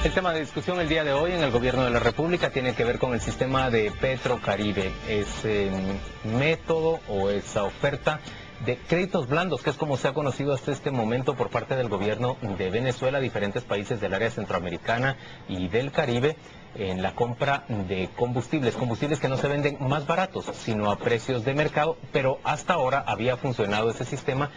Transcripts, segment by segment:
El tema de discusión el día de hoy en el Gobierno de la República tiene que ver con el sistema de Petrocaribe, ese método o esa oferta de créditos blandos, que es como se ha conocido hasta este momento por parte del gobierno de Venezuela a diferentes países del área centroamericana y del Caribe, en la compra de combustibles que no se venden más baratos, sino a precios de mercado, pero hasta ahora había funcionado ese sistema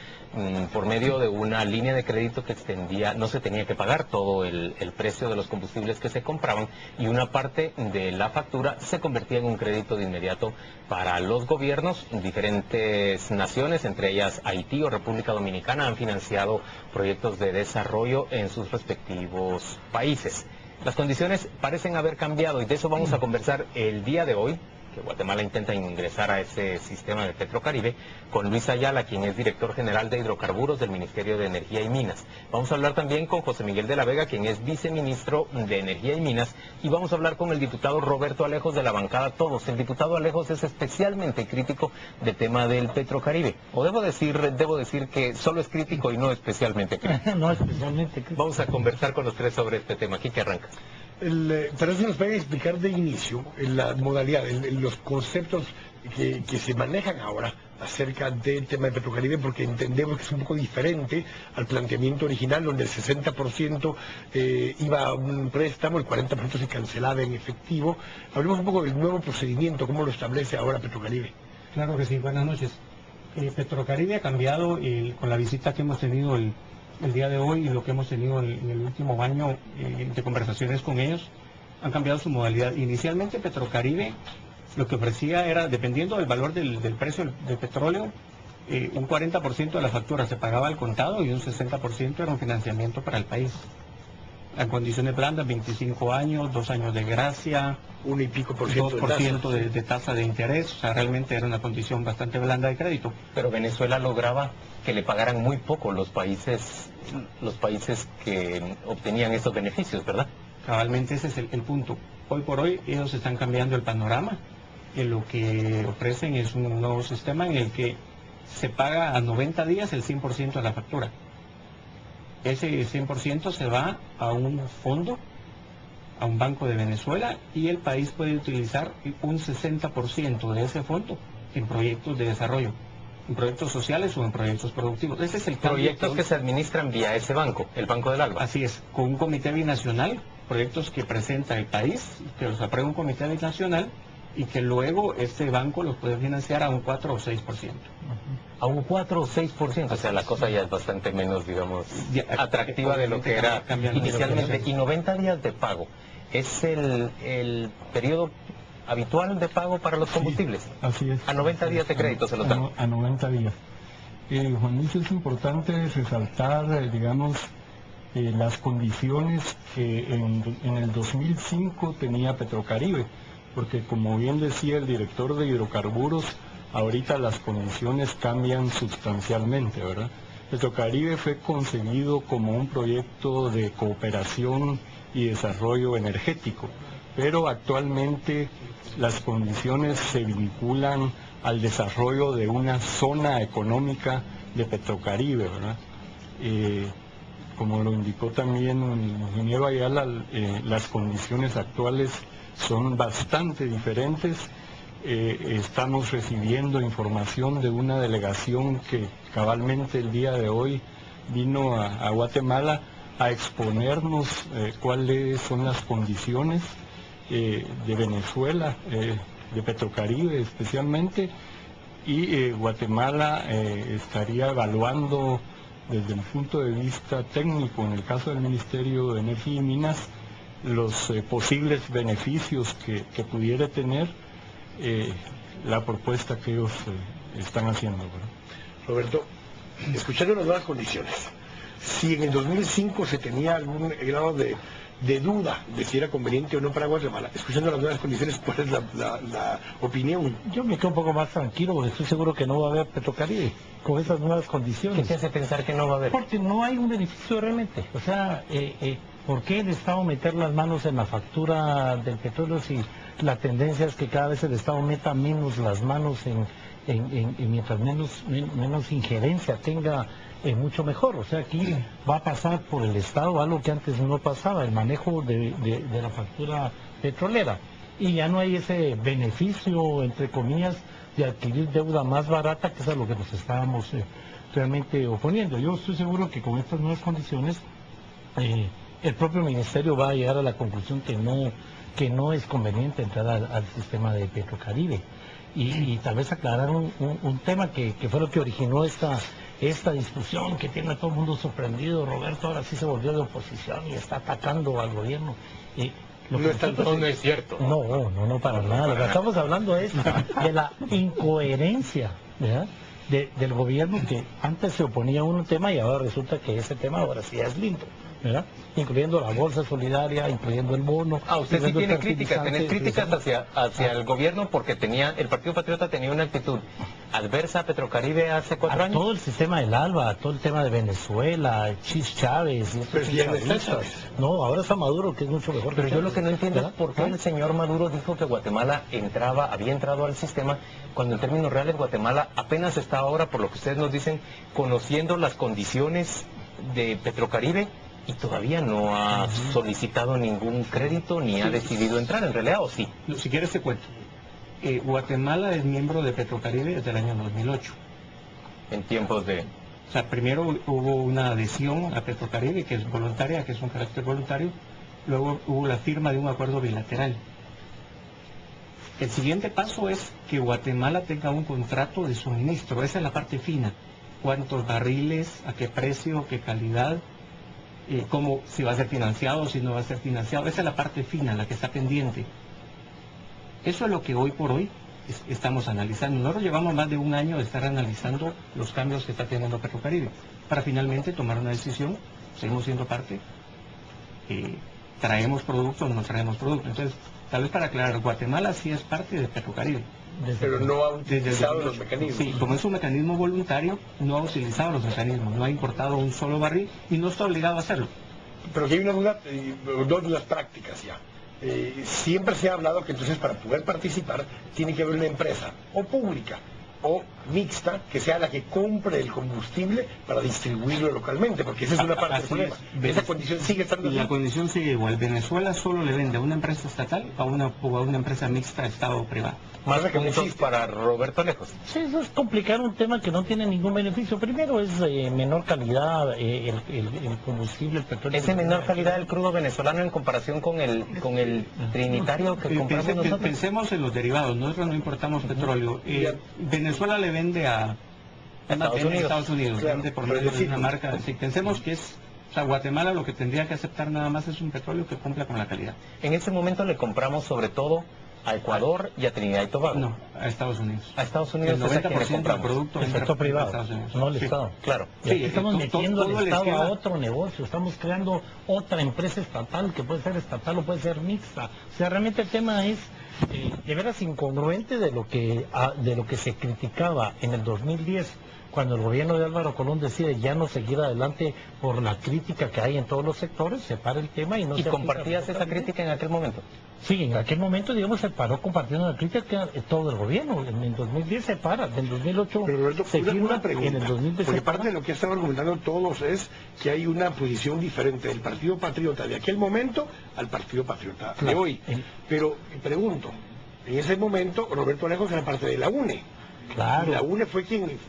por medio de una línea de crédito que extendía, no se tenía que pagar todo el precio de los combustibles que se compraban y una parte de la factura se convertía en un crédito de inmediato para los gobiernos. Diferentes naciones, entre ellas Haití o República Dominicana, han financiado proyectos de desarrollo en sus respectivos países. Las condiciones parecen haber cambiado y de eso vamos a conversar el día de hoy, que Guatemala intenta ingresar a ese sistema de Petrocaribe, con Luis Ayala, quien es director general de hidrocarburos del Ministerio de Energía y Minas. Vamos a hablar también con José Miguel de la Vega, quien es viceministro de Energía y Minas, y vamos a hablar con el diputado Roberto Alejos de la bancada Todos. El diputado Alejos es especialmente crítico del tema del Petrocaribe, o debo decir que solo es crítico y no especialmente crítico. No especialmente crítico. Vamos a conversar con los tres sobre este tema. Aquí que arranca. Pero eso nos pueden explicar de inicio la modalidad, los conceptos que se manejan ahora acerca del tema de Petrocaribe, porque entendemos que es un poco diferente al planteamiento original, donde el 60% iba a un préstamo, el 40% se cancelaba en efectivo. Hablemos un poco del nuevo procedimiento, cómo lo establece ahora Petrocaribe. Claro que sí, buenas noches. Petrocaribe ha cambiado con la visita que hemos tenido el día de hoy y lo que hemos tenido en el último año de conversaciones con ellos, han cambiado su modalidad. Inicialmente Petrocaribe lo que ofrecía era, dependiendo del valor del precio del petróleo, un 40% de la factura se pagaba al contado y un 60% era un financiamiento para el país. En condiciones blandas, 25 años, 2 años de gracia, 1 y pico por 2% de tasa de interés, o sea, realmente era una condición bastante blanda de crédito. Pero Venezuela lograba que le pagaran muy poco los países que obtenían esos beneficios, ¿verdad? Cabalmente ese es el punto. Hoy por hoy ellos están cambiando el panorama, y lo que ofrecen es un nuevo sistema en el que se paga a 90 días el 100% de la factura. Ese 100% se va a un fondo, a un banco de Venezuela, y el país puede utilizar un 60% de ese fondo en proyectos de desarrollo, en proyectos sociales o en proyectos productivos. Ese es el proyectos que se administran vía ese banco, el Banco del Alba. Así es, con un comité binacional, proyectos que presenta el país, que los aprueba un comité binacional y que luego este banco los puede financiar a un 4 o 6%. A un 4 o 6%, o sea, la cosa ya es bastante menos, digamos, atractiva de lo que era inicialmente. Y 90 días de pago, ¿es el periodo habitual de pago para los combustibles? Sí, así es. A 90 días de crédito se los dan. A 90 días. Juan Luis, es importante resaltar, digamos, las condiciones que en el 2005 tenía Petrocaribe, porque como bien decía el director de hidrocarburos, ahorita las condiciones cambian sustancialmente, ¿verdad? Petrocaribe fue concebido como un proyecto de cooperación y desarrollo energético, pero actualmente las condiciones se vinculan al desarrollo de una zona económica de Petrocaribe, ¿verdad? Como lo indicó también el ingeniero Ayala, las condiciones actuales son bastante diferentes. Estamos recibiendo información de una delegación que cabalmente el día de hoy vino a Guatemala a exponernos cuáles son las condiciones de Venezuela, de Petrocaribe especialmente, y Guatemala estaría evaluando desde el punto de vista técnico, en el caso del Ministerio de Energía y Minas, los posibles beneficios que pudiera tener la propuesta que ellos están haciendo, ¿verdad? Roberto, escuchando las nuevas condiciones, si en el 2005 se tenía algún grado de duda de si era conveniente o no para Guatemala, escuchando las nuevas condiciones, ¿cuál es la opinión? Yo me quedo un poco más tranquilo porque estoy seguro que no va a haber Petrocaribe con esas nuevas condiciones. ¿Qué te hace pensar que no va a haber? Porque no hay un beneficio realmente. O sea, ¿por qué el Estado meter las manos en la factura del petróleo si la tendencia es que cada vez el Estado meta menos las manos en mientras menos injerencia tenga, mucho mejor. O sea, aquí va a pasar por el Estado algo que antes no pasaba, el manejo de la factura petrolera. Y ya no hay ese beneficio, entre comillas, de adquirir deuda más barata, que es a lo que nos estábamos realmente oponiendo. Yo estoy seguro que con estas nuevas condiciones el propio ministerio va a llegar a la conclusión que no es conveniente entrar al sistema de Petrocaribe. Y tal vez aclarar un tema que fue lo que originó esta discusión que tiene a todo el mundo sorprendido. Roberto ahora sí se volvió de oposición y está atacando al gobierno. No es cierto. No, para nada. Lo que estamos hablando es de la incoherencia, ¿verdad?, del gobierno, que antes se oponía a un tema y ahora resulta que ese tema ahora sí es lindo, ¿verdad? Incluyendo la bolsa solidaria, incluyendo el bono. Usted sí tiene críticas, hacia el gobierno, porque el Partido Patriota tenía una actitud adversa a Petrocaribe hace 4 años. Todo el sistema del ALBA, todo el tema de Venezuela, Chis Chávez. Pero si ya no está Chávez. No, ahora está Maduro, que es mucho mejor. Pero yo lo que no entiendo es por qué el señor Maduro dijo que Guatemala había entrado al sistema, cuando en términos reales Guatemala apenas está ahora, por lo que ustedes nos dicen, conociendo las condiciones de Petrocaribe, y todavía no ha solicitado ningún crédito ni ha decidido entrar, en realidad, ¿o sí? Si quieres te cuento. Guatemala es miembro de Petrocaribe desde el año 2008. En tiempos de... O sea, primero hubo una adhesión a Petrocaribe, que es voluntaria, que es un carácter voluntario. Luego hubo la firma de un acuerdo bilateral. El siguiente paso es que Guatemala tenga un contrato de suministro. Esa es la parte fina. ¿Cuántos barriles? ¿A qué precio? ¿Qué calidad? Cómo, si va a ser financiado, si no va a ser financiado. Esa es la parte fina, la que está pendiente. Eso es lo que hoy por hoy estamos analizando. Nosotros llevamos más de un año de estar analizando los cambios que está teniendo Petrocaribe, para finalmente tomar una decisión. Seguimos siendo parte. ¿Traemos productos o no traemos productos? Entonces, tal vez para aclarar, Guatemala sí es parte de Petrocaribe. Pero no ha utilizado los mecanismos. Sí, como es un mecanismo voluntario, no ha utilizado los mecanismos, no ha importado un solo barril y no está obligado a hacerlo. Pero aquí hay una duda, dos dudas prácticas ya. Siempre se ha hablado que entonces para poder participar tiene que haber una empresa o pública o mixta que sea la que compre el combustible para distribuirlo localmente, porque esa es una parte del problema. Esa condición sigue estando así. La condición sigue igual. Venezuela solo le vende a una empresa estatal o a una empresa mixta Estado-privado. Más puntos para Roberto Alejos. Sí, eso es complicar un tema que no tiene ningún beneficio. Primero es menor calidad el combustible, el petróleo. ¿Es de menor calidad el crudo venezolano en comparación con el trinitario que compramos nosotros? Pensemos en los derivados. Nosotros no importamos petróleo. Venezuela le vende a Estados Unidos, claro, vende por medio de una marca. Si pensemos que Guatemala lo que tendría que aceptar nada más es un petróleo que cumpla con la calidad. En este momento le compramos sobre todo a Ecuador y a Trinidad y Tobago. No, a Estados Unidos. A Estados Unidos. El 90% del producto el sector privado, no el Estado. Claro. Y aquí estamos metiendo todo al Estado esquema a otro negocio, estamos creando otra empresa estatal que puede ser estatal o puede ser mixta. O sea, realmente el tema es de veras incongruente de lo que se criticaba en el 2010, cuando el gobierno de Álvaro Colón decide ya no seguir adelante por la crítica que hay en todos los sectores, se para el tema y no ¿Y se compartías esa crítica en aquel momento? Sí, en aquel momento, digamos, se paró compartiendo la crítica todo el gobierno. En el 2010 se para, en el 2008 Pero Roberto, se firma, una pregunta, en el 2010 porque se para. parte de lo que están argumentando todos es que hay una posición diferente del Partido Patriota de aquel momento al Partido Patriota de hoy. Pero pregunto, en ese momento Roberto Alejos era parte de la UNE. Claro. Y la UNE fue quien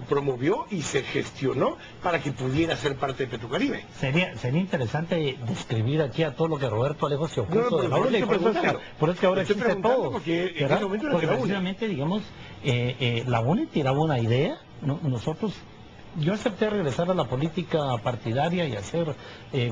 promovió y se gestionó para que pudiera ser parte de Petrocaribe. Sería interesante describir aquí a todo lo que Roberto Alejo se opuso de la UNE. Por eso que ahora existe todo. Porque en ese momento era porque de la UNE. precisamente, digamos, la UNE tiraba una idea, nosotros... Yo acepté regresar a la política partidaria y hacer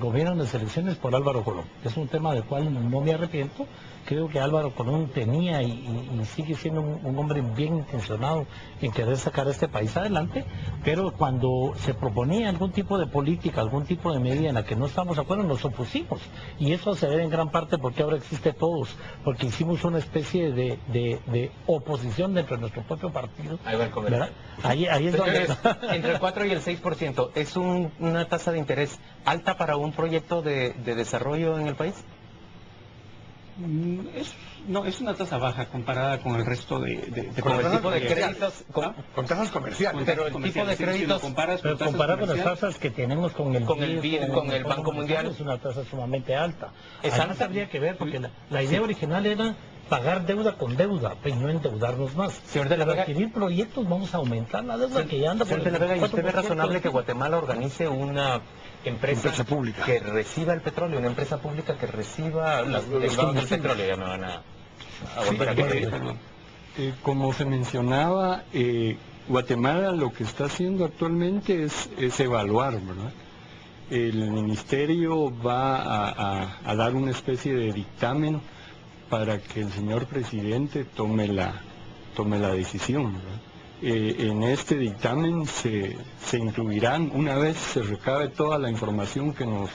gobierno de elecciones por Álvaro Colón. Es un tema del cual no me arrepiento. Creo que Álvaro Colón tenía y sigue siendo un hombre bien intencionado en querer sacar a este país adelante, pero cuando se proponía algún tipo de política, algún tipo de medida en la que no estamos de acuerdo, nos opusimos. Y eso se debe en gran parte porque ahora existe todos, porque hicimos una especie de oposición dentro de nuestro propio partido. Ahí va el comercial. Ahí es donde... Entre el 4 y el 6%, ¿es una tasa de interés alta para un proyecto de desarrollo en el país? No, es una tasa baja comparada con el resto de Con el tipo de comerciales. créditos, Con tasas comerciales. pero el tipo de créditos, Pero comparado con las tasas que tenemos con el BID, con el Banco Mundial, es una tasa sumamente alta. ¿Es Además alta? habría que ver, porque la idea original era pagar deuda con deuda, pues no endeudarnos más. Señor de la Para Vega, adquirir proyectos vamos a aumentar la deuda que ya anda por señor de el la Vega, ¿y usted ve 4%. razonable que Guatemala organice una empresa pública que reciba el petróleo, una empresa pública que reciba los derivados del petróleo? Ya me van a volver a corregir. Como se mencionaba, Guatemala lo que está haciendo actualmente es evaluar, ¿verdad? El ministerio va a dar una especie de dictamen para que el señor presidente tome la decisión, ¿verdad? En este dictamen se incluirán, una vez se recabe toda la información que nos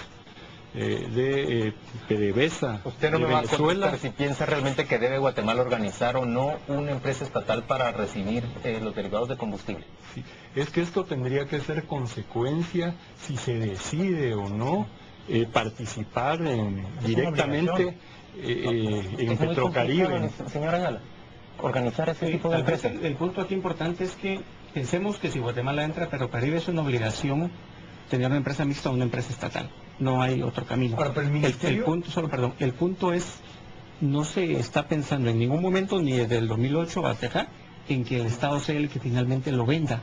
de PDVSA Usted no de me va a Venezuela. contestar si piensa realmente que debe Guatemala organizar o no una empresa estatal para recibir los derivados de combustible. Sí, es que esto tendría que ser consecuencia si se decide o no participar directamente en Es muy Petrocaribe. complicado, señora Ayala, organizar ese tipo de Tal vez empresas. el punto aquí importante es que pensemos que si Guatemala entra a Petrocaribe es una obligación tener una empresa mixta o una empresa estatal. No hay otro camino. Ahora, pero el ministerio- el punto es, no se está pensando en ningún momento, ni desde el 2008 hasta acá, en que el Estado sea el que finalmente lo venda,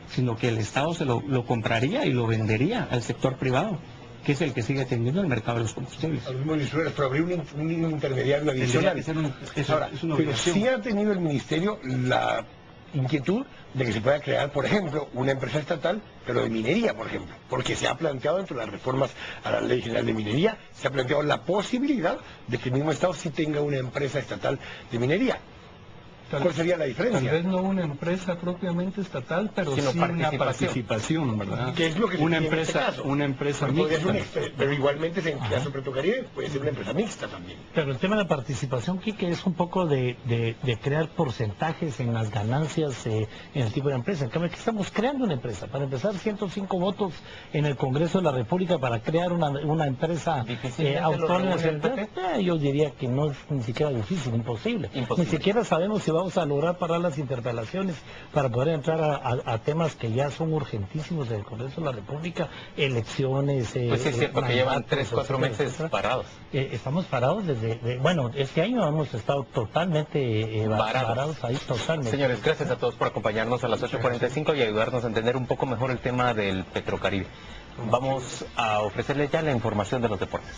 sino que el Estado se lo compraría y lo vendería al sector privado, que es el que sigue teniendo el mercado de los combustibles. A los municipios, pero abrir un intermediario Tendría adicional. que ser Ahora, es una pero obligación. sí ha tenido el ministerio la inquietud de que se pueda crear, por ejemplo, una empresa estatal, pero de minería, por ejemplo, porque se ha planteado entre las reformas a la Ley General de Minería, se ha planteado la posibilidad de que el mismo Estado sí tenga una empresa estatal de minería. ¿Cuál sería la Tal diferencia? vez no una empresa propiamente estatal, pero Sino sí una participación. participación, ¿verdad? ¿Qué es lo que se una tiene en este empresa, caso? una empresa Pero podría ser mixta. pero igualmente en el caso de Petrocaribe puede ser una empresa mixta también. Pero el tema de la participación, Quique, es un poco de crear porcentajes en las ganancias en el tipo de empresa. En cambio, aquí estamos creando una empresa. Para empezar, 105 votos en el Congreso de la República para crear una empresa Difícilmente lo autónoma. reúne el PP. Yo diría que no es ni siquiera difícil, imposible. Imposible. Ni siquiera sabemos si vamos a lograr parar las interpelaciones para poder entrar a temas que ya son urgentísimos del Congreso de la República, elecciones. Pues sí es cierto que llevan mandatos, 3, 4 etcétera, meses etcétera. parados. Estamos parados bueno, este año hemos estado totalmente Varados. varados ahí, totalmente. Señores, gracias a todos por acompañarnos a las 8:45 y ayudarnos a entender un poco mejor el tema del Petrocaribe. Vamos a ofrecerles ya la información de los deportes.